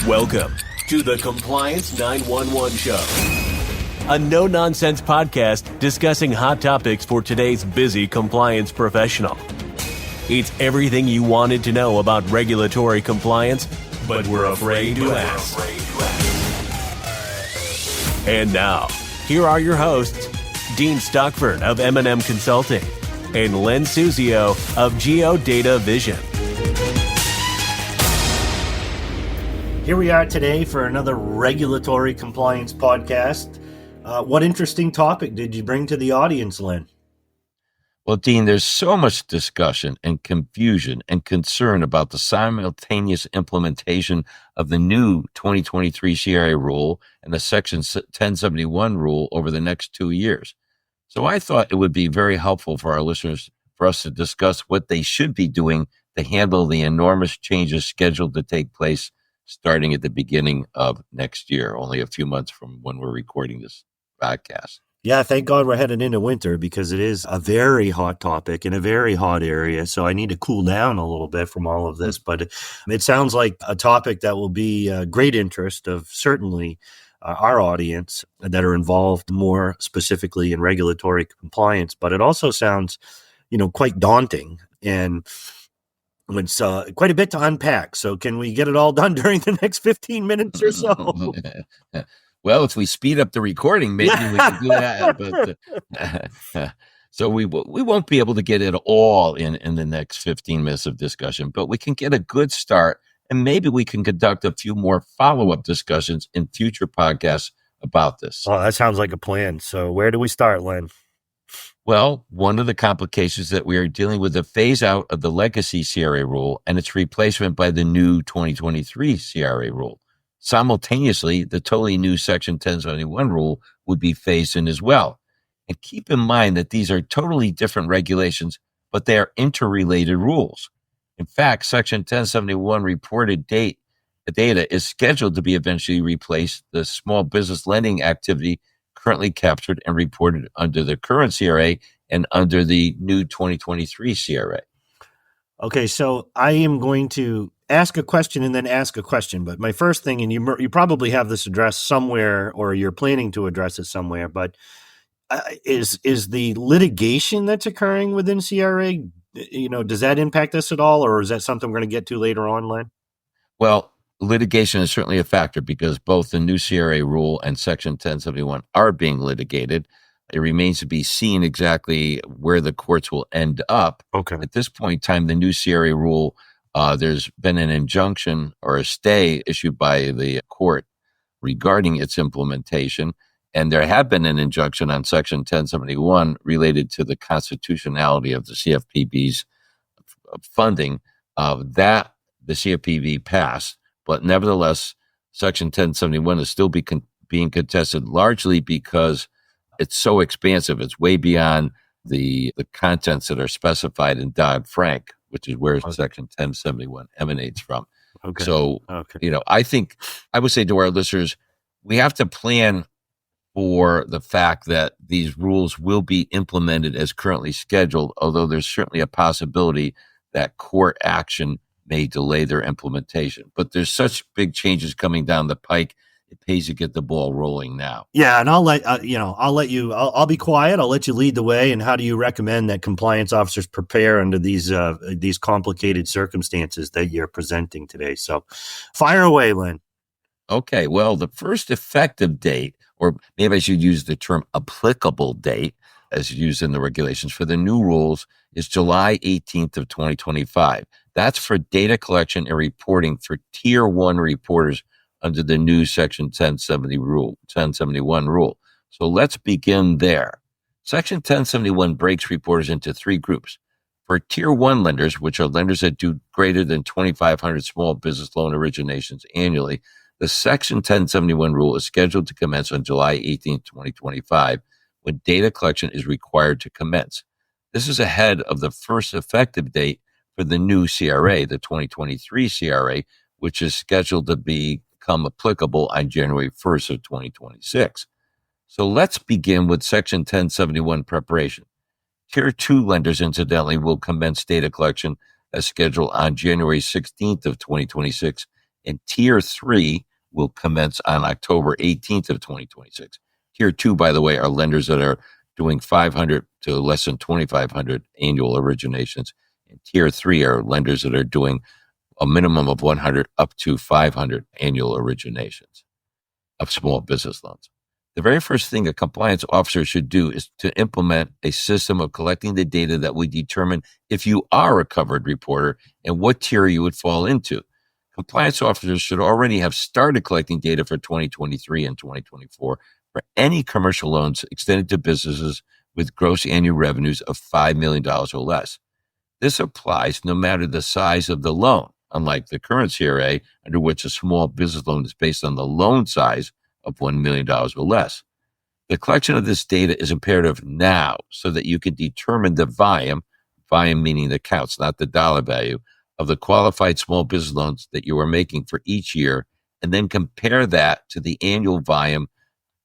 Welcome to the Compliance 911 Show, a no-nonsense podcast discussing hot topics for today's busy compliance professional. It's everything you wanted to know about regulatory compliance, but we're afraid to ask. And now, here are your hosts, Dean Stockford of M&M Consulting and Len Suzio of Geodata Vision. Here we are today for another regulatory compliance podcast. What interesting topic did you bring to the audience, Len? Well, Dean, there's so much discussion and confusion and concern about the simultaneous implementation of the new 2023 CRA rule and the Section 1071 rule over the next 2 years. So I thought it would be very helpful for our listeners for us to discuss what they should be doing to handle the enormous changes scheduled to take place starting at the beginning of next year, only a few months from when we're recording this podcast. Yeah, thank God we're headed into winter because it is a very hot topic in a very hot area. So I need to cool down a little bit from all of this. But it sounds like a topic that will be great interest of certainly our audience that are involved more specifically in regulatory compliance. But it also sounds, quite daunting and it's quite a bit to unpack. So can we get it all done during the next 15 minutes or so? Well, if we speed up the recording, maybe we can do that. But so we won't be able to get it all in the next 15 minutes of discussion, but we can get a good start, and maybe we can conduct a few more follow-up discussions in future podcasts about this. Oh, that sounds like a plan. So where do we start, Len? Well, one of the complications that we are dealing with the phase out of the legacy CRA rule and its replacement by the new 2023 CRA rule. Simultaneously, the totally new Section 1071 rule would be phased in as well. And keep in mind that these are totally different regulations, but they are interrelated rules. In fact, Section 1071 reported data is scheduled to be eventually replaced the small business lending activity currently captured and reported under the current CRA and under the new 2023 CRA. Okay, so I am going to ask a question and then ask a question. But my first thing, and you probably have this addressed somewhere or you're planning to address it somewhere, but is the litigation that's occurring within CRA, does that impact us at all? Or is that something we're going to get to later on, Len? Well, litigation is certainly a factor because both the new CRA rule and Section 1071 are being litigated. It remains to be seen exactly where the courts will end up. Okay. At this point in time, the new CRA rule, there's been an injunction or a stay issued by the court regarding its implementation. And there had been an injunction on Section 1071 related to the constitutionality of the CFPB's funding that the CFPB passed. But nevertheless, Section 1071 is still being contested largely because it's so expansive. It's way beyond the contents that are specified in Dodd-Frank, which is where Section 1071 emanates from. Okay. So, I would say to our listeners, we have to plan for the fact that these rules will be implemented as currently scheduled, although there's certainly a possibility that court action may delay their implementation. But there's such big changes coming down the pike, it pays to get the ball rolling now. Yeah, and I'll be quiet. I'll let you lead the way. And how do you recommend that compliance officers prepare under these complicated circumstances that you're presenting today? So fire away, Len. Okay, well, the first effective date, or maybe I should use the term applicable date, as used in the regulations for the new rules, is July 18th of 2025. That's for data collection and reporting for Tier 1 reporters under the new Section 1071 rule. So let's begin there. Section 1071 breaks reporters into three groups. For Tier 1 lenders, which are lenders that do greater than 2,500 small business loan originations annually, the Section 1071 rule is scheduled to commence on July 18, 2025, when data collection is required to commence. This is ahead of the first effective date for the new CRA, the 2023 CRA, which is scheduled to become applicable on January 1st of 2026. So let's begin with Section 1071 preparation. Tier 2 lenders, incidentally, will commence data collection as scheduled on January 16th of 2026 And Tier 3 will commence on October 18th of 2026. Tier 2, by the way, are lenders that are doing 500 to less than 2,500 annual originations. And Tier 3 are lenders that are doing a minimum of 100 up to 500 annual originations of small business loans. The very first thing a compliance officer should do is to implement a system of collecting the data that would determine if you are a covered reporter and what tier you would fall into. Compliance officers should already have started collecting data for 2023 and 2024 for any commercial loans extended to businesses with gross annual revenues of $5 million or less. This applies no matter the size of the loan, unlike the current CRA, under which a small business loan is based on the loan size of $1 million or less. The collection of this data is imperative now so that you can determine the volume meaning the counts, not the dollar value, of the qualified small business loans that you are making for each year, and then compare that to the annual volume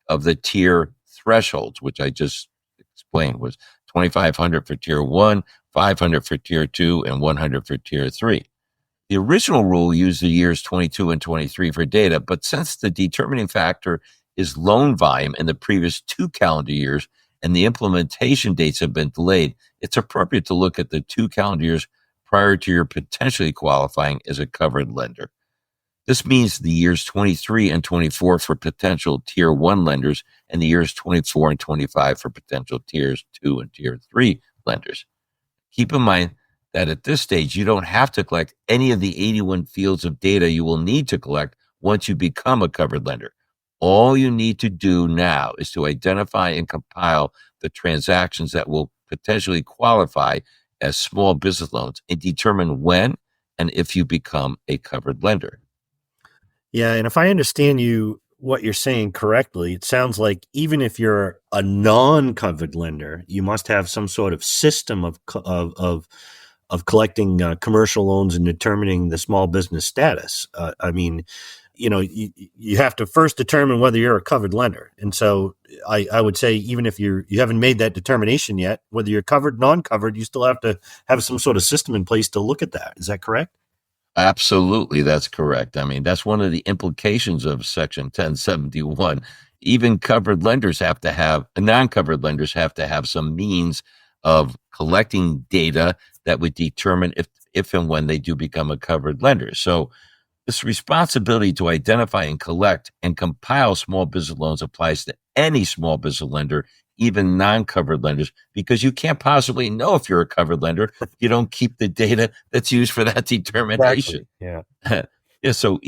of the tier thresholds, which I just explained was 2,500 for tier 1, 500 for tier 2, and 100 for tier 3. The original rule used the years 22 and 23 for data, but since the determining factor is loan volume in the previous 2 calendar years and the implementation dates have been delayed, it's appropriate to look at the 2 calendar years prior to your potentially qualifying as a covered lender. This means the years 23 and 24 for potential tier 1 lenders and the years 24 and 25 for potential tiers 2 and tier 3 lenders. Keep in mind that at this stage, you don't have to collect any of the 81 fields of data you will need to collect once you become a covered lender. All you need to do now is to identify and compile the transactions that will potentially qualify as small business loans and determine when and if you become a covered lender. Yeah, and if I understand what you're saying correctly, it sounds like even if you're a non-covered lender, you must have some sort of system of collecting commercial loans and determining the small business status. I mean, you have to first determine whether you're a covered lender, and so I would say even if you haven't made that determination yet, whether you're covered, non-covered, you still have to have some sort of system in place to look at that. Is that correct? Absolutely, that's correct. I mean, that's one of the implications of Section 1071. Even non-covered lenders have to have some means of collecting data that would determine if and when they do become a covered lender. So this responsibility to identify and collect and compile small business loans applies to any small business lender, even non-covered lenders, because you can't possibly know if you're a covered lender if you don't keep the data that's used for that determination. Exactly. Yeah. Yeah. So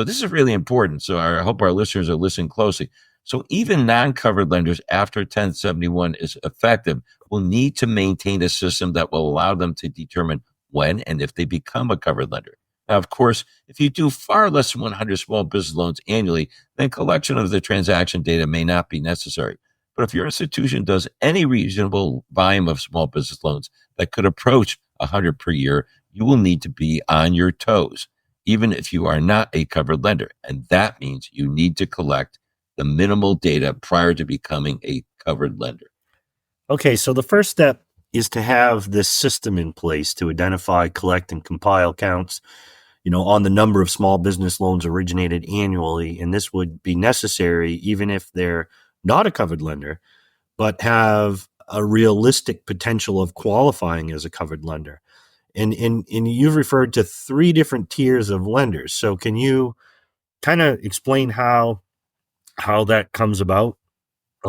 this is really important. So I hope our listeners are listening closely. So even non-covered lenders after 1071 is effective will need to maintain a system that will allow them to determine when and if they become a covered lender. Now, of course, if you do far less than 100 small business loans annually, then collection of the transaction data may not be necessary. But if your institution does any reasonable volume of small business loans that could approach 100 per year, you will need to be on your toes, even if you are not a covered lender. And that means you need to collect the minimal data prior to becoming a covered lender. Okay, so the first step is to have this system in place to identify, collect, and compile counts, on the number of small business loans originated annually. And this would be necessary even if they're not a covered lender, but have a realistic potential of qualifying as a covered lender. And you've referred to 3 different tiers of lenders. So can you kind of explain how that comes about?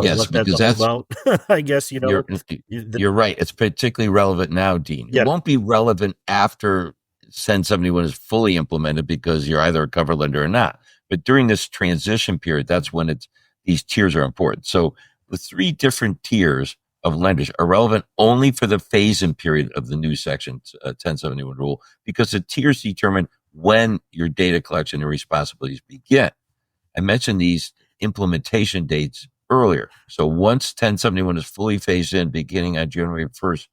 Yes, What that's because all about? I guess, you're right. It's particularly relevant now, Dean. Yeah. It won't be relevant after 1071 is fully implemented because you're either a covered lender or not. But during this transition period, that's when these tiers are important. So the 3 different tiers of lenders are relevant only for the phase-in period of the new Section 1071 rule because the tiers determine when your data collection and responsibilities begin. I mentioned these implementation dates earlier. So once 1071 is fully phased in beginning on January 1st,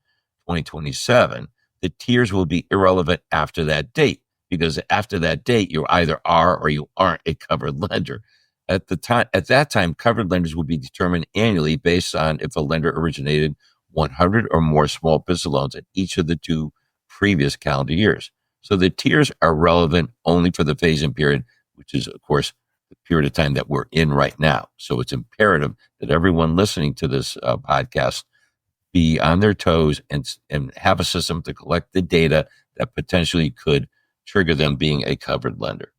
2027, the tiers will be irrelevant after that date because after that date, you either are or you aren't a covered lender. At that time, covered lenders will be determined annually based on if a lender originated 100 or more small business loans in each of the 2 previous calendar years. So the tiers are relevant only for the phase-in period, which is, of course, the period of time that we're in right now. So it's imperative that everyone listening to this podcast be on their toes and have a system to collect the data that potentially could trigger them being a covered lender.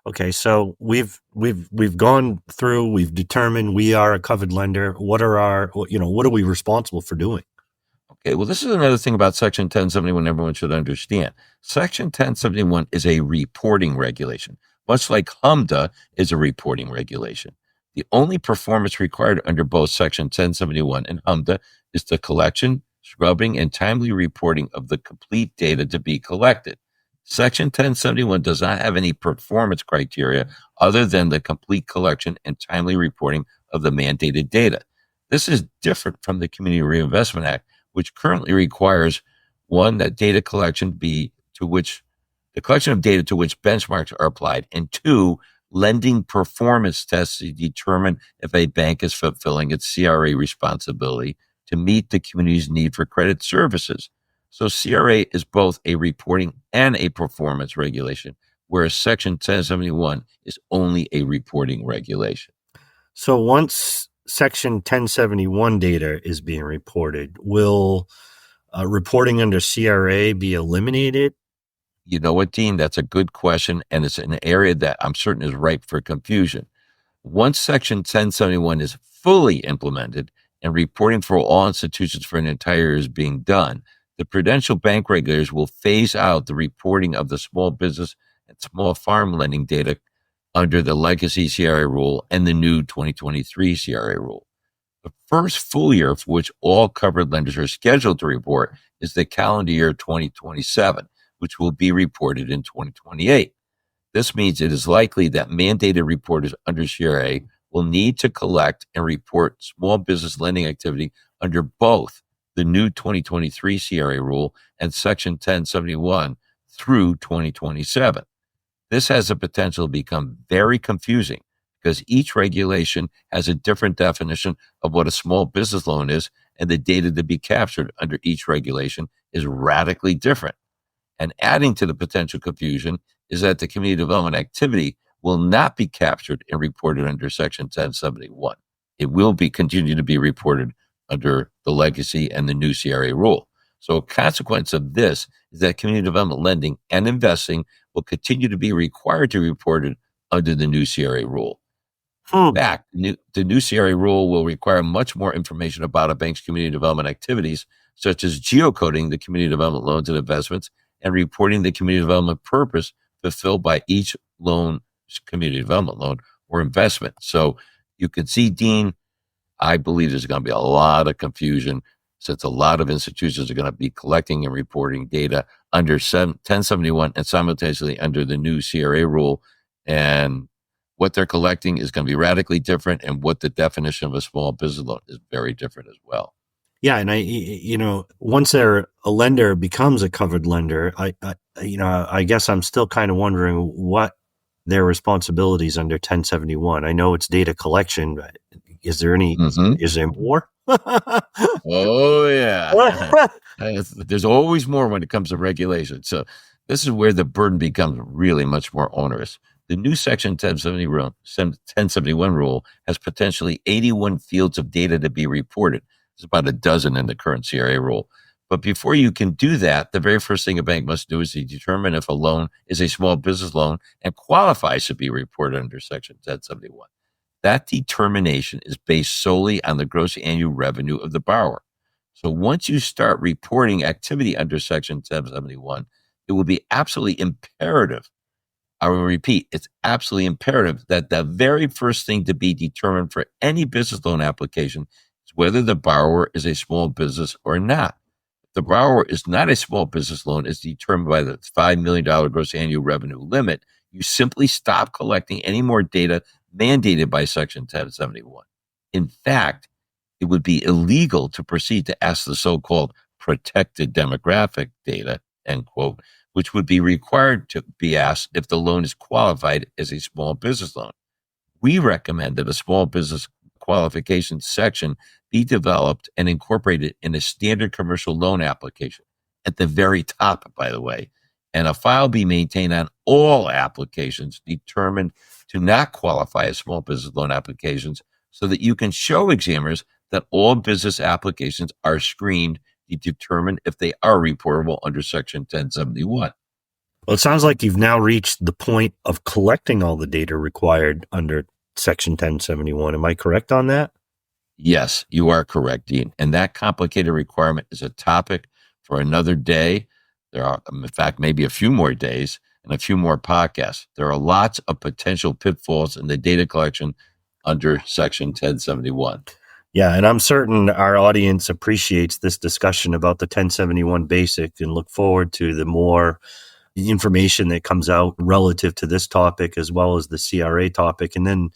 Okay, so we've gone through, we've determined we are a covered lender. What are we responsible for doing? Okay, well, this is another thing about Section 1071 everyone should understand. Section 1071 is a reporting regulation, much like HMDA is a reporting regulation. The only performance required under both Section 1071 and HMDA is the collection, scrubbing, and timely reporting of the complete data to be collected. Section 1071 does not have any performance criteria other than the complete collection and timely reporting of the mandated data. This is different from the Community Reinvestment Act, which currently requires, one, that data collection be to which the collection of data to which benchmarks are applied, and two, lending performance tests to determine if a bank is fulfilling its CRA responsibility to meet the community's need for credit services. So CRA is both a reporting and a performance regulation, whereas Section 1071 is only a reporting regulation. So once Section 1071 data is being reported, will reporting under CRA be eliminated? You know what, Dean? That's a good question, and it's an area that I'm certain is ripe for confusion. Once Section 1071 is fully implemented and reporting for all institutions for an entire year is being done, the prudential bank regulators will phase out the reporting of the small business and small farm lending data under the legacy CRA rule and the new 2023 CRA rule. The first full year for which all covered lenders are scheduled to report is the calendar year 2027, which will be reported in 2028. This means it is likely that mandated reporters under CRA will need to collect and report small business lending activity under both the new 2023 CRA rule and Section 1071 through 2027. This has the potential to become very confusing because each regulation has a different definition of what a small business loan is, and the data to be captured under each regulation is radically different. And adding to the potential confusion is that the community development activity will not be captured and reported under Section 1071. It will be continue to be reported under the legacy and the new CRA rule. So a consequence of this is that community development lending and investing will continue to be required to be reported under the new CRA rule. In fact, the new CRA rule will require much more information about a bank's community development activities, such as geocoding the community development loans and investments and reporting the community development purpose fulfilled by each loan, community development loan or investment. So you can see, Dean, I believe there's going to be a lot of confusion since a lot of institutions are going to be collecting and reporting data under 1071 and simultaneously under the new CRA rule. And what they're collecting is going to be radically different, and what the definition of a small business loan is very different as well. Yeah, and once a lender becomes a covered lender, I guess I'm still kind of wondering what their responsibilities under 1071. I know it's data collection, but is there any? Is there more? Oh yeah, there's always more when it comes to regulation. So this is where the burden becomes really much more onerous. The new Section 1071 rule has potentially 81 fields of data to be reported. There's about a dozen in the current CRA rule. But before you can do that, the very first thing a bank must do is to determine if a loan is a small business loan and qualifies to be reported under Section 1071. That determination is based solely on the gross annual revenue of the borrower. So once you start reporting activity under Section 1071, it will be absolutely imperative. I will repeat, it's absolutely imperative that the very first thing to be determined for any business loan application is whether the borrower is a small business or not. If the borrower is not a small business loan, as determined by the $5 million gross annual revenue limit, you simply stop collecting any more data mandated by Section 1071. In fact, it would be illegal to proceed to ask the so-called protected demographic data, end quote, which would be required to be asked if the loan is qualified as a small business loan. We recommend that a small business qualification section be developed and incorporated in a standard commercial loan application at the very top, by the way. and a file be maintained on all applications determined to not qualify as small business loan applications, so that you can show examiners that all business applications are screened to determine if they are reportable under Section 1071. Well, it sounds like you've now reached the point of collecting all the data required under Section 1071. Am I correct on that? Yes, you are correct, Dean. And that complicated requirement is a topic for another day. There are, in fact, maybe a few more days and a few more podcasts. There are lots of potential pitfalls in the data collection under Section 1071. Yeah, and I'm certain our audience appreciates this discussion about the 1071 basic and look forward to the more information that comes out relative to this topic as well as the CRA topic. And then,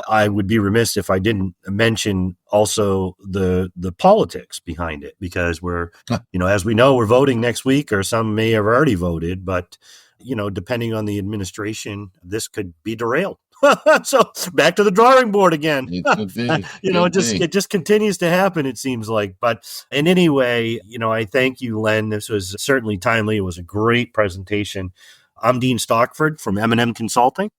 I would be remiss if I didn't mention also the politics behind it, because we're, as we know, we're voting next week, or some may have already voted, but, depending on the administration, this could be derailed. So back to the drawing board again. It just continues to happen, it seems like. But in any way, I thank you, Len. This was certainly timely. It was a great presentation. I'm Dean Stockford from M&M Consulting.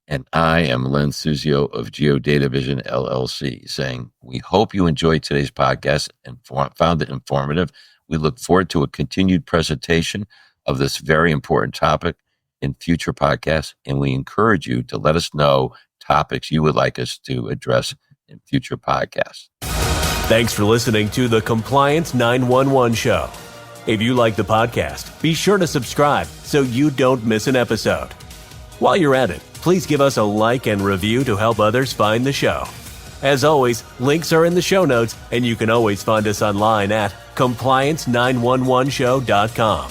And I am Len Suzio of Geodata Vision LLC, saying we hope you enjoyed today's podcast and found it informative. We look forward to a continued presentation of this very important topic in future podcasts, and we encourage you to let us know topics you would like us to address in future podcasts. Thanks for listening to the Compliance 911 Show. If you like the podcast, be sure to subscribe so you don't miss an episode. While you're at it, please give us a like and review to help others find the show. As always, links are in the show notes, and you can always find us online at compliance911show.com.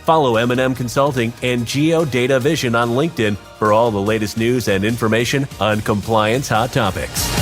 Follow M&M Consulting and Geodata Vision on LinkedIn for all the latest news and information on compliance hot topics.